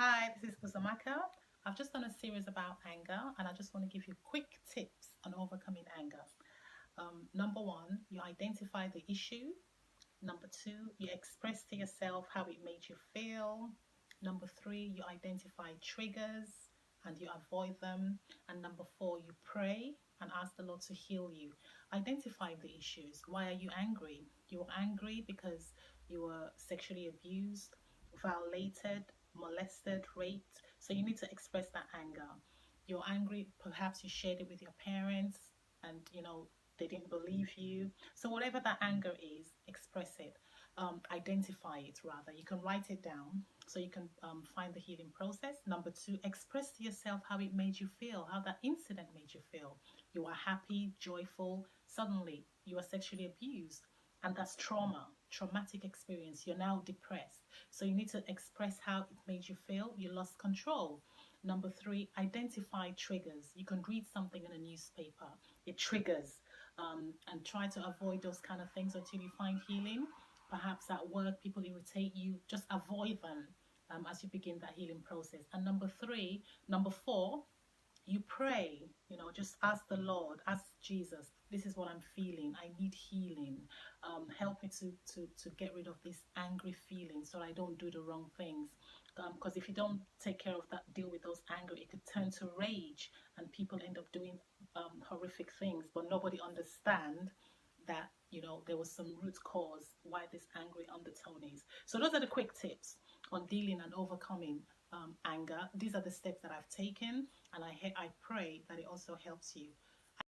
Hi, this is Uzamaka. I've just done a series about anger and I just want to give you quick tips on overcoming anger. Number one, you identify the issue. Number two, you express to yourself how it made you feel. Number three, you identify triggers and you avoid them. And number four, you pray and ask the Lord to heal you. Identify the issues. Why are you angry? You're angry because you were sexually abused, violated, molested, raped. So you need to express that anger. You're angry, perhaps you shared it with your parents and they didn't believe you. So whatever that anger is, express it. Identify it rather. You can write it down so you can find the healing process. Number two, express to yourself how it made you feel, how that incident made you feel. You are happy, joyful. Suddenly, you are sexually abused, and that's trauma, traumatic experience. You're now depressed. So you need to express how it made you feel. You lost control. Number three, identify triggers. You can read something in a newspaper, it triggers, and try to avoid those kind of things until you find healing. Perhaps at work, people irritate you, just avoid them as you begin that healing process. And number four, you pray, just ask the Lord, ask Jesus, this is what I'm feeling, I need healing. Help me to get rid of this angry feeling so I don't do the wrong things, because if you don't take care of that, deal with those anger, it could turn to rage and people end up doing horrific things, but nobody understand that there was some root cause why this angry undertone is. So those are the quick tips on dealing and overcoming anger. These are the steps that I've taken, and I pray that it also helps you